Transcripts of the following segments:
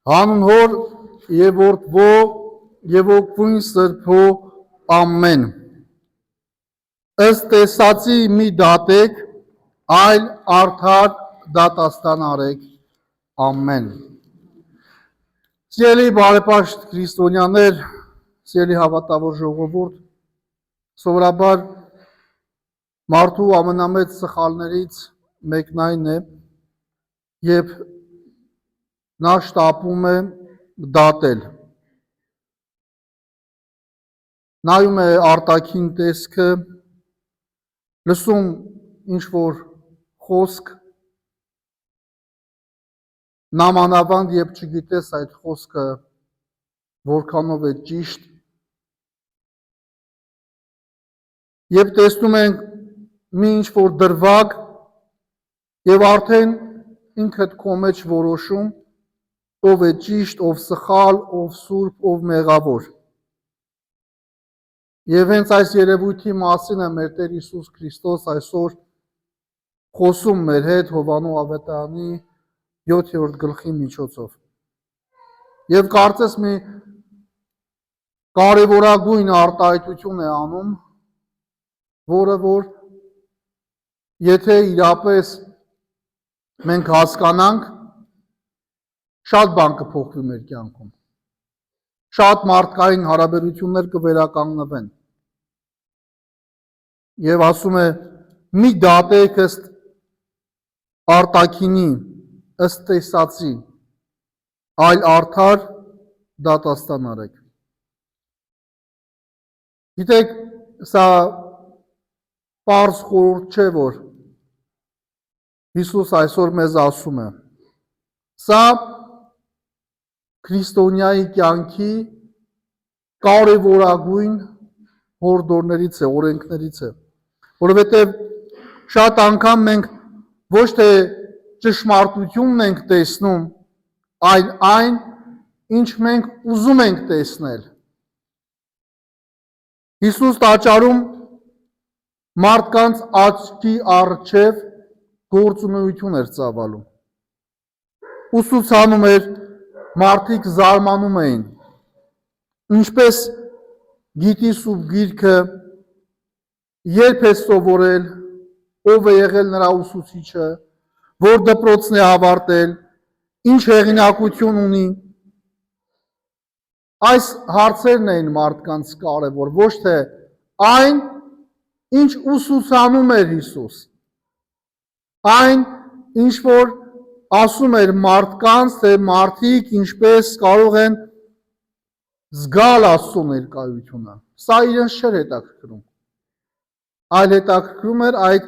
Հանուն հոր եւ որդվո եւ օգուն սրբո ամեն։ Ըստ տեսածի մի դատեք, այլ արդար դատաստան արեք։ Ամեն։ Սիրելի բարեպաշտ քրիստոնյաներ, սիրելի հավատավոր ժողովուրդ, սովորաբար մարդու ամենամեծ սխալներից մեկն այն է, երբ նա շտապում է դատել։ Նայում է արտաքին տեսքը, լսում ինչ-որ խոսք, նամանավանդ երբ չգիտես այդ խոսքը որքանով է ճիշտ, երբ տեսնում ենք մի ինչ-որ դրվագ եւ արդեն ինքդ քո մեջ որոշում, ով է ճիշտ, ով սխալ, ով սուրբ, ով մեղավոր։ Եվ հենց այս երևույթի մասին է մեր Տեր Հիսուս Քրիստոս այսօր խոսում մեր հետ Հովհաննես ավետարանի 7-րդ գլխի միջոցով։ Եվ կարծես մի կարևորագույն արտահայտություն է անում, որը որ եթե իրապես մենք հասկանանք, շատ բան կփոխվի մեր կյանքում։ Շատ մարդկային հարաբերություններ կվերականգնվեն։ Եվ ասում է՝ մի դատեք ըստ արտաքինի, ըստ տեսածի, այլ արդար դատաստան արեք։ Գիտեք, սա պարզ խորհուրդ չէ, որ Հիսուս այսօր մեզ ասում է։ Սա քրիստոնյայի կյանքի կարևորագույն հորդորներից է, օրենքներից է, որովհետև շատ անգամ մենք ոչ թե ճշմարտությունն ենք տեսնում, այլ այն, ինչ մենք ուզում ենք տեսնել։ Հիսուս տաճարում մարդկանց աչքի առջև գործունեություն էր ծավալում։ Ուսուցանում էր, մարդիկ զարմանում էին, ինչպես գիտի սուրբ գիրքը, երբ է սովորել, ով է եղել նրա ուսուցիչը, որ դպրոցն է ավարտել, ինչ հեղինակություն ունի։ Այս հարցերն էին մարդկանց կարևոր, ոչ թե այն, ինչ ուսուցանում էր Հիսուս, այն, ինչ որ ասում էր մարդկանց, թե մարդիկ ինչպես կարող են զգալ Աստծո ներկայությունը։ Սա իրենց չէր հետաքրքրում, այլ հետաքրքրում էր այդ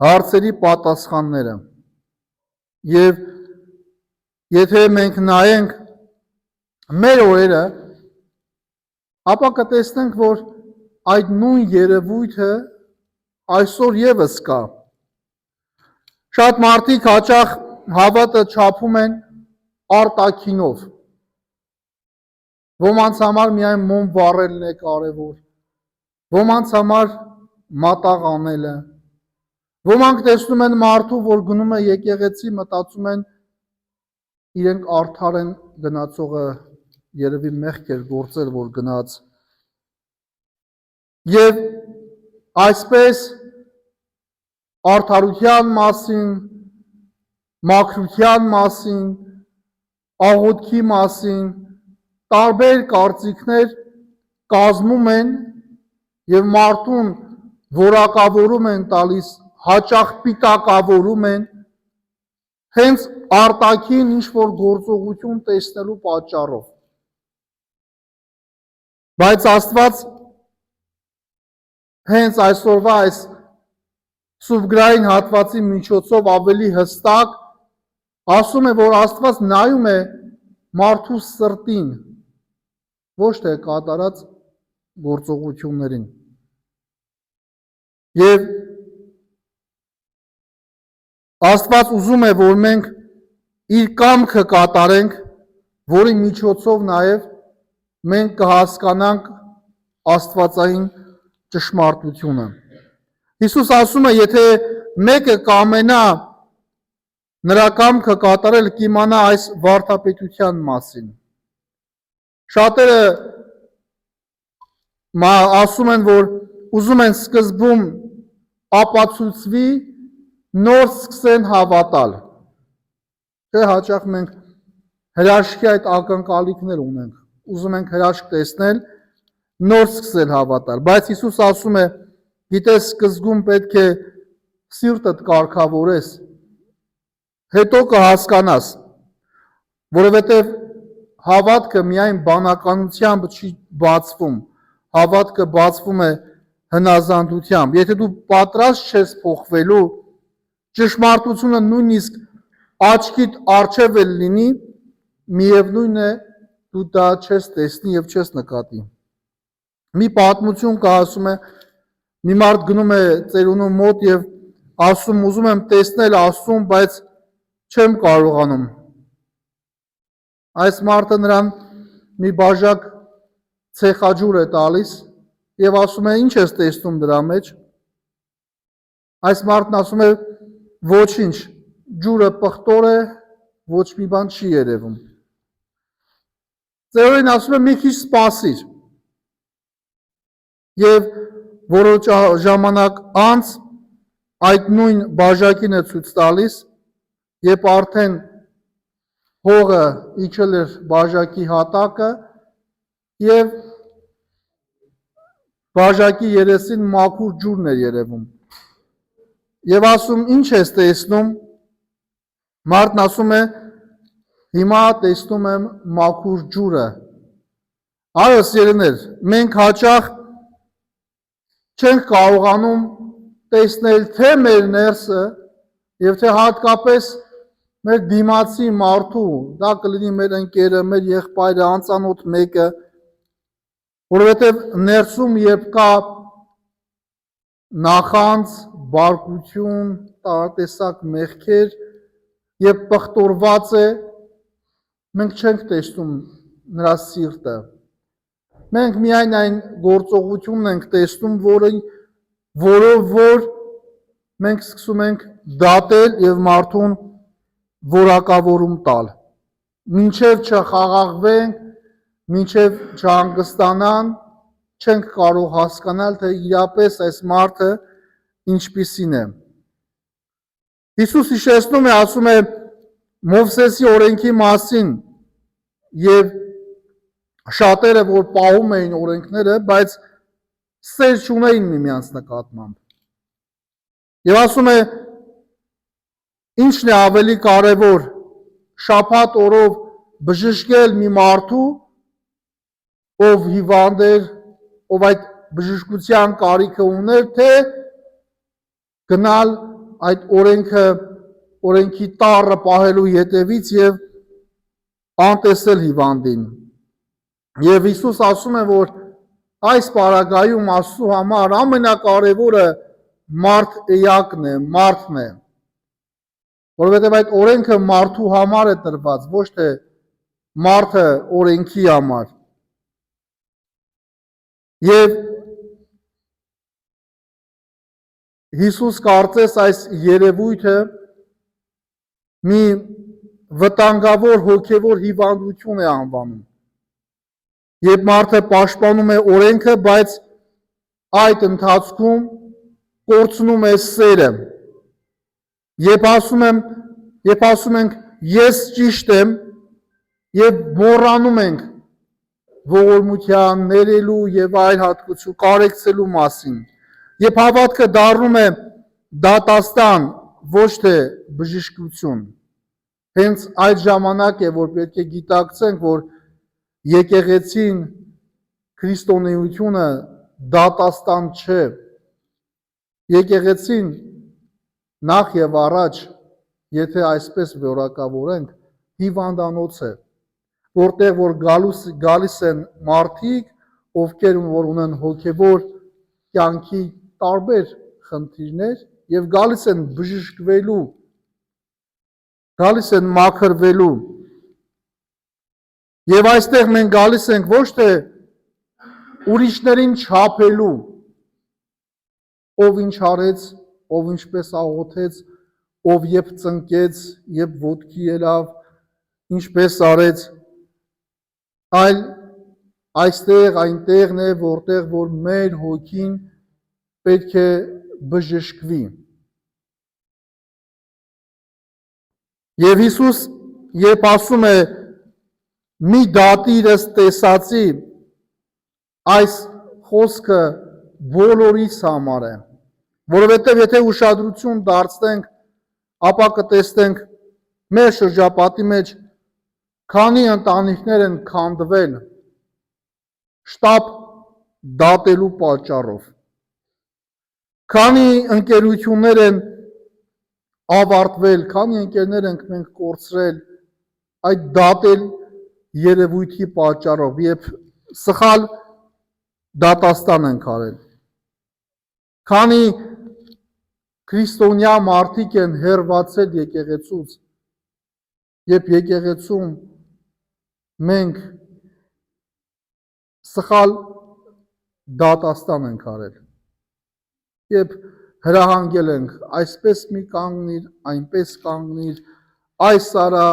հարցերի պատասխանները։ Եվ եթե մենք նայենք մեր օրերը, ապա կտեսնենք, որ այդ նույն երևույթը այսօր եւս կա։ Շատ մարդիկ հաճախ հավատը չափում են արտաքինով։ Ոմանց համար միայն մոմ վառելն է կարևոր, ոմանց համար մատաղ անելը։ Ոմանք տեսնում են մարդու, որ գնում է եկեղեցի, մտածում են իրենք արդար են, գնացողը երևի մեղք էր գործել, որ գնաց։ Եվ այսպես արդարության մասին, մաքրության մասին, աղոթքի մասին տարբեր կարծիքներ կազմում են եւ մարդուն որակավորում են տալիս, հաճախ պիտակավորում են հենց արտաքին ինչ-որ գործողություն տեսնելու պատճառով։ Բայց Աստված հենց այսօրվա այս սուբգրային հատվածի միջոցով ավելի հստակ ասում է, որ Աստված նայում է մարդու սրտին, ոչ թե կատարած գործողություններին։ Եվ Աստված ուզում է, որ մենք իր կամքը կատարենք, որի միջոցով նաև մենք կհասկանանք աստվածային ճշմարտությունը։ Հիսուս ասում է, եթե մեկը կամենա նրա կամքը կատարել կիմանա այս վարդապետության մասին։ Շատերը ասում են, որ ուզում են սկզբում ապացուցվի, նոր սկսեն հավատալ։ Թե հաճախ մենք հրաշքի այդ ակնկալիքներ ունենք, ուզում ենք հրաշք տեսնել, նոր սկսել հավատալ, բայց Հիսուս ասում է, գիտես, սկզբում պետք է սիրտդ կարգավորես, հետո կհասկանաս, որովհետև հավատքը միայն բանականությամբ չի բացվում, հավատքը բացվում է հնազանդությամբ։ Եթե դու պատրաստ չես փոխվելու, ճշմարտությունը նույնիսկ աչքիդ առջև էլ լինի, միևնույն է, դու դա չես տեսնի եւ չես նկատի։ Մի պատմություն կա, ասում է, մի մարդ գնում է ծերունու մոտ եւ ասում, ուզում եմ տեսնել Աստծուն, բայց չեմ կարողանում։ Այս մարդը նրան մի բաժակ ցեխաջուր է տալիս եւ ասում է, ինչ ես տեսնում դրա մեջ։ Այս մարդն ասում է, ոչինչ, ջուրը պղտոր է, ոչ մի բան չի երևում։ Ծերունին ասում է, մի քիչ սպասիր։ Եվ որոշ ժամանակ անց այդ նույն բաժակին է ցույց տալիս, երբ արդեն հողը իջել էր բաժակի հատակը եւ բաժակի երեսին մաքուր ջուրն էր երևում։ Եվ ասում, ինչ ես տեսնում։ Մարդն ասում է, հիմա տեսնում եմ մաքուր ջուրը։ Այո, սիրելիներ, մենք հաճախ չենք կարողանում տեսնել թե մեր ներսը եւ թե հատկապես մեր դիմացի մարդու, դա կլինի մեր ընկերը, մեր եղբայրը, անծանոթ մեկը, որովհետեւ ներսում երբ կա նախանձ, բարկություն, տարատեսակ մեղքեր եւ պղտորված է, մենք չենք տեսնում նրա սիրտը։ Մենք միայն այն գործողությունն ենք տեսնում, որով որ մենք սկսում ենք դատել եւ մարդուն որակավորում տալ։ Մինչև չխաղաղվենք, մինչև չհանգստանան, չենք կարող հասկանալ, թե իրապես այս մարդը ինչպիսին է։ Հիսուս հիշեցնում է, ասում է Մովսեսի օրենքի մասին եւ շատերը, որ պահում էին օրենքները, բայց սեր չունեին միմյանց նկատմամբ։ Եվ ասում է, ինչն է ավելի կարևոր, շաբաթ օրով բժշկել մի մարդու, ով հիվանդ էր, ով այդ բժշկության կարիքը ուներ, թե գնալ այդ օրենքի տառը պահելու ետևից եւ անտեսել հիվանդին։ Եվ Հիսուս ասում է, որ այս պարագայում Աստծո համար ամենակարևորը մարդ էակն է, մարդն է։ Որովհետև այդ օրենքը մարդու համար է տրված, ոչ թե մարդը օրենքի համար։ Եվ Հիսուս կարծես այս երևույթը մի վտանգավոր հոգևոր հիվանդություն է անվանում։ Երբ մարդը պաշտպանում է օրենքը, բայց այդ ընթացքում կորցնում է սերը։ Երբ ասում ենք ես ճիշտ եմ եւ մոռանում ենք ողորմության, ներելու եւ այլ հատկություն կարեկցելու մասին։ Երբ հավատքը դառնում է դատաստան, ոչ թե բժշկություն։ Հենց այդ ժամանակ է, որ պետք է գիտակցենք, որ եկեղեցին քրիստոնեությունը դատաստան չէ։ Եկեղեցին նախ եւ առաջ, եթե այսպես որակավորենք, հիվանդանոց է, որտեղ որ գալիս են մարդիկ, ովքեր որ ունեն հոգևոր կյանքի տարբեր խնդիրներ եւ գալիս են բժշկվելու, գալիս են մաքրվելու։ Եվ այստեղ մենք գալիս ենք ոչ թե ուրիշներին չափելու, ով ինչ արեց, ով ինչպես աղոթեց, ով երբ ծնկեց, երբ ոտքի ելավ, ինչպես արեց, այլ այստեղ այնտեղն է, որտեղ որ մեր հոգին պետք է բժշկվի։ Եվ Հիսուս երբ ասում է մի դատիրս տեսածի, այս խոսքը բոլորիս համար է, որովհետև եթե ուշադրություն դարձնենք, ապա կտեսնենք մեր շրջապատի մեջ քանի ընտանիքներ են քանդվել շտապ դատելու պատճառով, քանի ընկերություններ են ավարտվել, քանի ընկերներ ենք մենք կորցրել այդ դատել երևույթի պատճառով, երբ սխալ դատաստան ենք արել, քանի քրիստոնյա մարդիկ են հեռացել եկեղեցուց, երբ եկեղեցում մենք սխալ դատաստան ենք արել, երբ հրահանգել ենք, այսպես մի կանգնիր, այնպես կանգնիր, այս արա,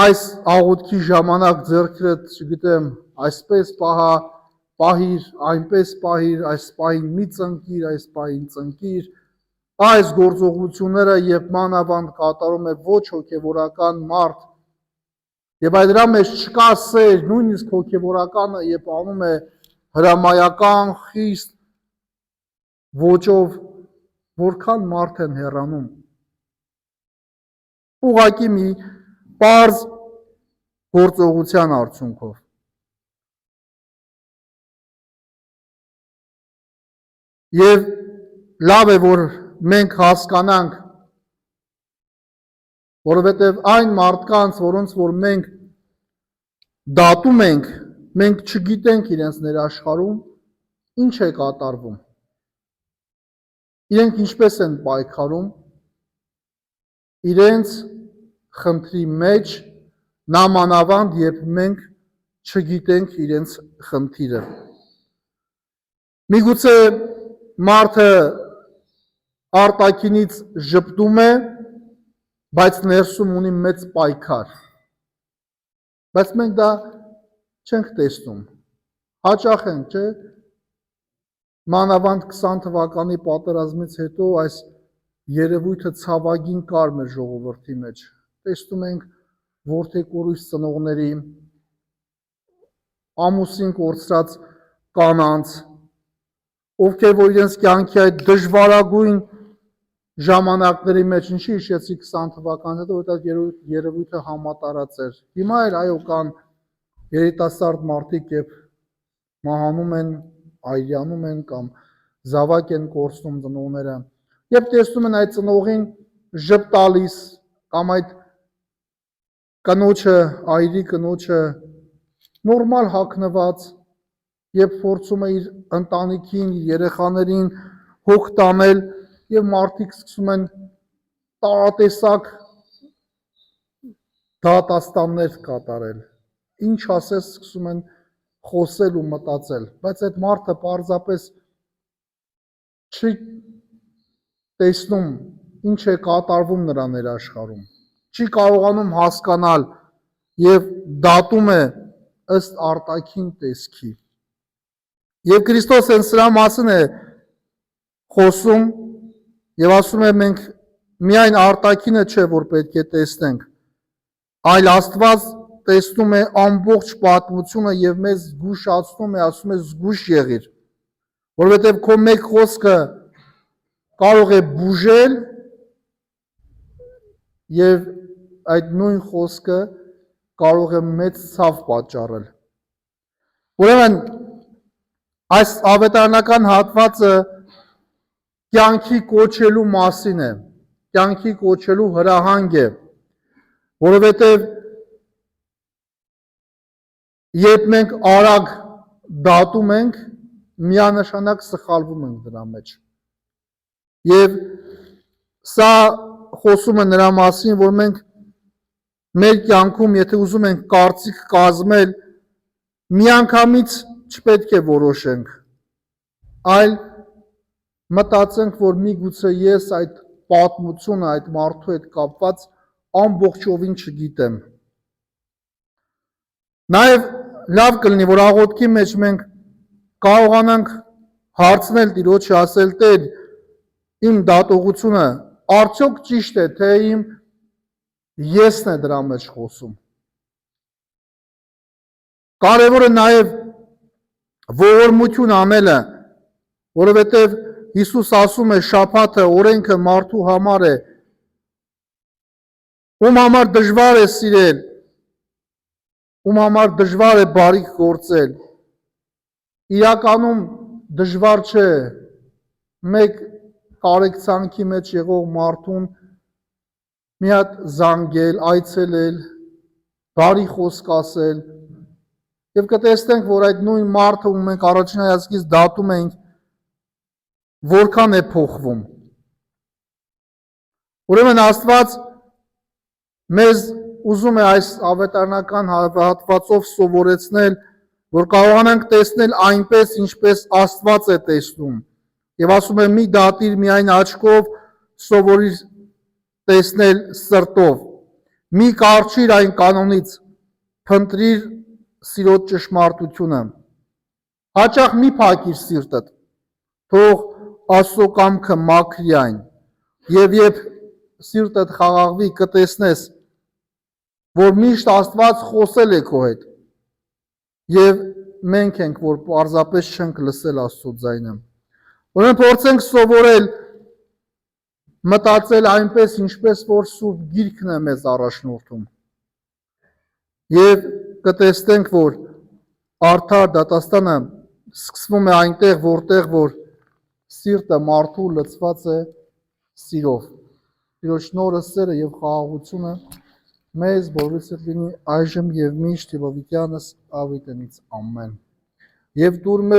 այս աղոթքի ժամանակ ձեռքերդ, չգիտեմ, այսպես պահիր, այնպես պահիր, այս պահին մի ծնկիր, այս պահին ծնկիր, այս գործողությունները երբ մանավանդ կատարում է ոչ հոգևորական մարդ, եւ այդ դրա մեջ չկա սեր, նույնիսկ հոգևորականը երբ անում է հրամայական խիստ ոճով, որքան մարդ են հեռանում, ուղղակի մի պարզ գործողության արդյունքով։ Եվ լավ է, որ մենք հասկանանք, որովհետև այն մարդկանց, որոնց որ մենք դատում ենք, մենք չգիտենք իրենց ներաշխարհում ինչ է կատարվում, իրենք ինչպես են պայքարում, իրենց խնդրի մեջ, նամանավանդ, երբ մենք չգիտենք իրենց խնդիրը։ Միգուցե մարդը արտաքինից ժպտում է, բայց ներսում ունի մեծ պայքար, բայց մենք դա չենք տեսնում, հաճախ ենք, չէ՞, մանավանդ 20 թվականի պատերազմից հետո այս երևույթը ցավագին կար մեր ժողովրդի մեջ, տեսնում ենք որդեկորույս ծնողների, ամուսին կորցրած կանանց, ովքեր որ իրենց կյանքի այդ դժվարագույն ժամանակների մեջ, ինչի հիշեցի 20 թվականից հետո, որտեղ երևույթը համատարած էր։ Հիմա էլ այո կան երիտասարդ մարդիկ, երբ մահանում են, այրանում են կամ զավակ են կորցնում ծնողները, երբ տեսնում են այդ ծնողին ժպտալիս կամ այդ կնոջը, այրի կնոջը նորմալ հագնված, երբ փորձում է իր ընտանիքին, իր երեխաներին հոգ տանել եւ մարդիկ սկսում են տարատեսակ դատաստաններ կատարել, ինչ ասես սկսում են խոսել ու մտածել, բայց այդ մարդը պարզապես չի տեսնում ինչ է կատարվում նրա ներաշխարհում, չի կարողանում հասկանալ եւ դատում է ըստ արտաքին տեսքի։ Եվ Քրիստոս հենց սրա մասին է խոսում եւ ասում է մենք միայն արտաքինը չէ որ պետք է տեսնենք, այլ Աստված տեսնում է ամբողջ պատմությունը եւ մեզ զգուշացնում է, ասում է զգուշ եղիր, որովհետեւ քո մեկ խոսքը կարող է բուժել եւ այդ նույն խոսքը կարող է մեծ ցավ պատճառել։ Ուրեմն այս ավետարանական հատվածը կյանքի կոչելու մասին է, կյանքի կոչելու հրահանգ է, որովհետեւ երբ մենք արագ դատում ենք, միանշանակ սխալվում ենք դրա մեջ։ Եվ սա խոսում է նրա մասին, որ մենք մեր կյանքում, եթե ուզում ենք կարծիք կազմել, միանգամից չպետք է որոշենք, այլ մտածենք, որ միգուցե ես այդ պատմությունը այդ մարդու հետ կապված ամբողջովին չգիտեմ։ Նաև լավ կլինի, որ աղոթքի մեջ մենք կարողանանք հարցնել Տիրոջը, ասել Տեր, իմ դատողությունը արդյոք ճիշտ է, թե իմ եսն է դրա մեջ խոսում։ Կարևորը նաև ողորմություն անելը, որովհետև Հիսուս ասում է շաբաթը օրենքը մարդու համար է, ում համար դժվար է սիրել, ում համար դժվար է բարիք գործել։ Իրականում դժվար չէ մեկ կարեկցանքի մեջ եղող մարդուն մի հատ զանգել, այցելել, բարի խոսք ասել, եւ կտեսնենք, որ այդ նույն մարդը, ում մենք առաջին հայացքից դատում ենք, որքան է փոխվում։ Ուրեմն Աստված մեզ ուզում է այս ավետարանական հատվածով սովորեցնել, որ կարողանանք տեսնել այնպես, ինչպես Աստված է տեսնում։ Եվ ասում է՝ մի դատիր միայն աչքով, սովորիր տեսնել սրտով։ Մի կառչիր այն կանոնից, փնտրիր սիրոտ ճշմարտությունը։ Հաճախ մի փակիր սիրտդ, թող Աստծո կամքը մաքրի այն։ Եվ երբ սիրտդ խաղաղվի, կտեսնես, որ միշտ Աստված խոսել է քո հետ։ Եվ մենք ենք, որ պարզապես չենք լսել Աստծո ձայնը։ Ուրեմն փորձենք սովորել մտածել այնպես, ինչպես որ Սուրբ Գիրքն է մեզ առաջնորդում։ Եվ կտեսնենք, որ արդար դատաստանը սկսվում է այնտեղ, որտեղ որ սիրտը մարդու լցված է սիրով։ Տիրոջ նորը սերը եւ խաղաղությունը մեզ բոլորիս հետ լինի այժմ եւ միշտ եւ Հովիկյանս ավիտենից ամեն։ Եվ դուր